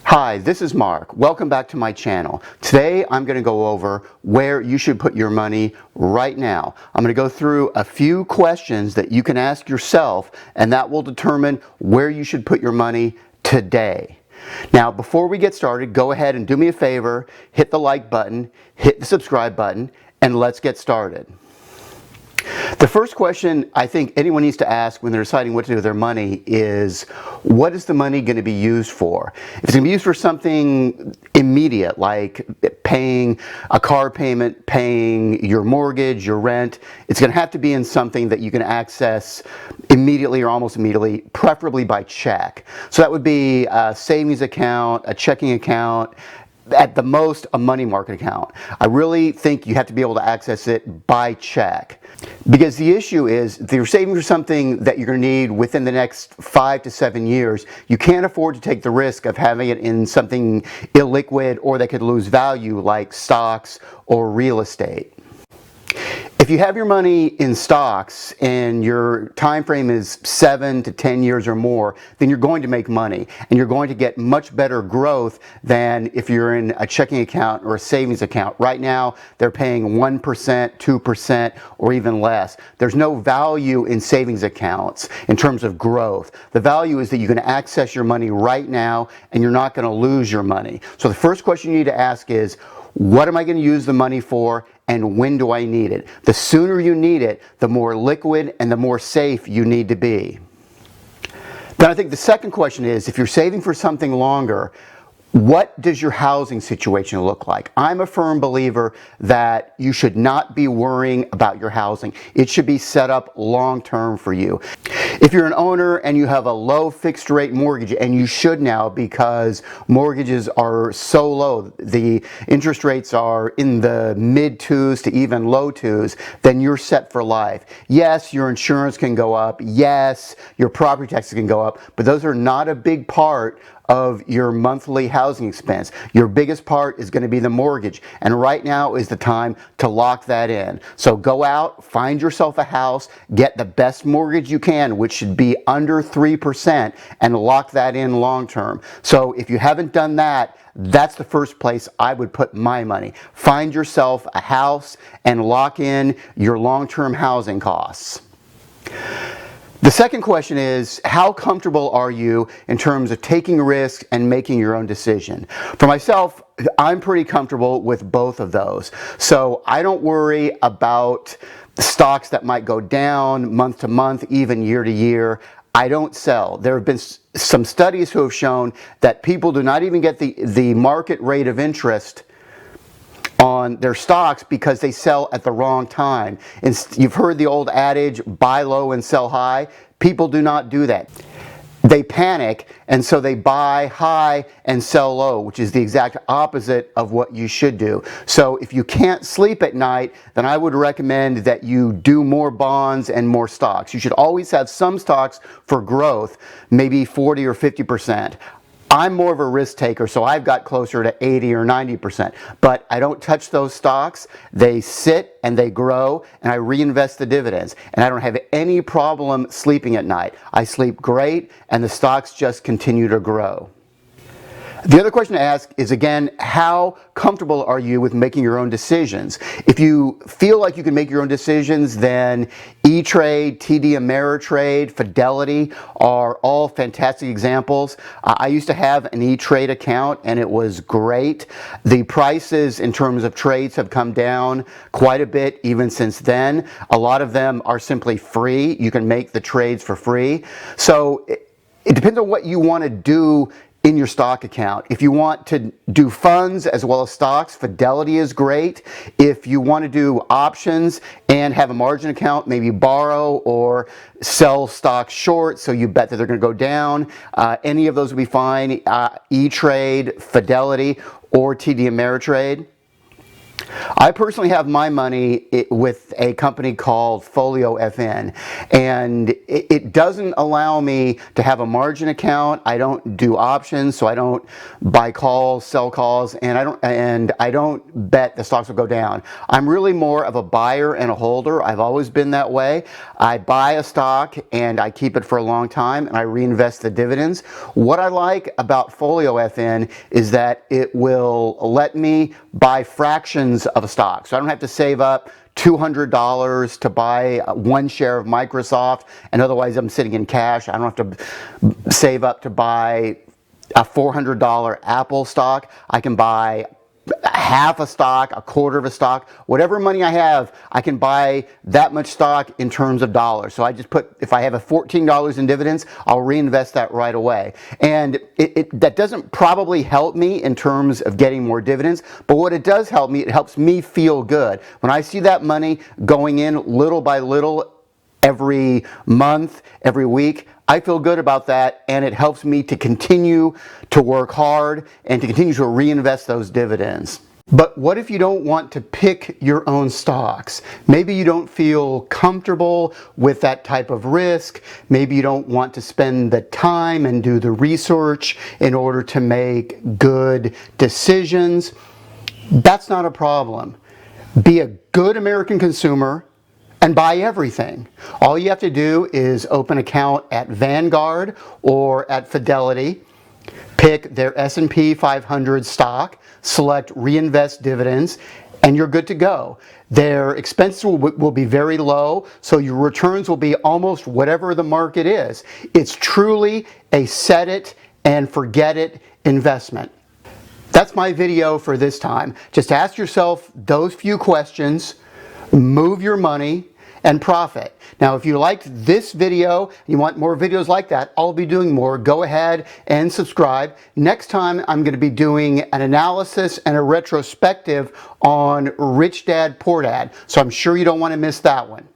Hi, this is Mark. Welcome back to my channel. Today I'm going to go over where you should put your money right now. I'm going to go through a few questions that you can ask yourself, and that will determine where you should put your money today. Now, before we get started, go ahead and do me a favor, hit the like button, hit the subscribe button, and let's get started. The first question I think anyone needs to ask when they're deciding what to do with their money is, what is the money going to be used for? If it's going to be used for something immediate, like paying a car payment, paying your mortgage, your rent, it's going to have to be in something that you can access immediately or almost immediately, preferably by check. So that would be a savings account, a checking account, at the most a money market account. I really think you have to be able to access it by check, because the issue is if you're saving for something that you're going to need within the next 5 to 7 years, you can't afford to take the risk of having it in something illiquid or that could lose value like stocks or real estate. If you have your money in stocks and your time frame is 7 to 10 years or more, then you're going to make money and you're going to get much better growth than if you're in a checking account or a savings account. Right now, they're paying 1%, 2%, or even less. There's no value in savings accounts in terms of growth. The value is that you can access your money right now and you're not going to lose your money. So the first question you need to ask is, what am I going to use the money for, and when do I need it? The sooner you need it, the more liquid and the more safe you need to be. Then I think the second question is, if you're saving for something longer, what does your housing situation look like? I'm a firm believer that you should not be worrying about your housing. It should be set up long term for you. If you're an owner and you have a low fixed rate mortgage, and you should now because mortgages are so low, the interest rates are in the mid 2s to even low 2s, then you're set for life. Yes, your insurance can go up. Yes, your property taxes can go up, but those are not a big part of your monthly housing expense. Your biggest part is going to be the mortgage, and right now is the time to lock that in. So go out, find yourself a house, get the best mortgage you can, which should be under 3%, and lock that in long term. So if you haven't done that, that's the first place I would put my money. Find yourself a house and lock in your long-term housing costs. The second question is, how comfortable are you in terms of taking risks and making your own decision? For myself, I'm pretty comfortable with both of those. So I don't worry about stocks that might go down month to month, even year to year. I don't sell. There have been some studies who have shown that people do not even get the market rate of interest on their stocks because they sell at the wrong time. And you've heard the old adage, buy low and sell high. People do not do that. They panic, and so they buy high and sell low, which is the exact opposite of what you should do. So if you can't sleep at night, then I would recommend that you do more bonds and more stocks. You should always have some stocks for growth, maybe 40 or 50%. I'm more of a risk taker, so I've got closer to 80 or 90%. But I don't touch those stocks. They sit and they grow, and I reinvest the dividends. And I don't have any problem sleeping at night. I sleep great, and the stocks just continue to grow. The other question to ask is, again, how comfortable are you with making your own decisions? If you feel like you can make your own decisions, then E-Trade, TD Ameritrade, Fidelity are all fantastic examples. I used to have an E-Trade account, and it was great. The prices in terms of trades have come down quite a bit even since then. A lot of them are simply free. You can make the trades for free. So it depends on what you want to do in your stock account. If you want to do funds as well as stocks, Fidelity is great. If you want to do options and have a margin account, maybe borrow or sell stocks short so you bet that they're going to go down, any of those would be fine. E-Trade, Fidelity, or TD Ameritrade. I personally have my money with a company called Folio FN, and it doesn't allow me to have a margin account. I don't do options, so I don't buy calls, sell calls, and I don't bet the stocks will go down. I'm really more of a buyer and a holder. I've always been that way. I buy a stock and I keep it for a long time and I reinvest the dividends. What I like about Folio FN is that it will let me buy fractions of a stock. So I don't have to save up $200 to buy one share of Microsoft, and otherwise I'm sitting in cash. I don't have to save up to buy a $400 Apple stock. I can buy half a stock, a quarter of a stock, whatever money I have, I can buy that much stock in terms of dollars. So I just put, if I have a $14 in dividends, I'll reinvest that right away. And that doesn't probably help me in terms of getting more dividends, but what it does help me, it helps me feel good. When I see that money going in little by little, every month, every week, I feel good about that, and it helps me to continue to work hard and to continue to reinvest those dividends. But what if you don't want to pick your own stocks? Maybe you don't feel comfortable with that type of risk. Maybe you don't want to spend the time and do the research in order to make good decisions. That's not a problem. Be a good American consumer and buy everything. All you have to do is open an account at Vanguard or at Fidelity, pick their S&P 500 stock, select reinvest dividends, and you're good to go. Their expenses will be very low, so your returns will be almost whatever the market is. It's truly a set it and forget it investment. That's my video for this time. Just ask yourself those few questions, move your money, and profit. Now, if you liked this video, and you want more videos like that, I'll be doing more. Go ahead and subscribe. Next time, I'm going to be doing an analysis and a retrospective on Rich Dad, Poor Dad. So I'm sure you don't want to miss that one.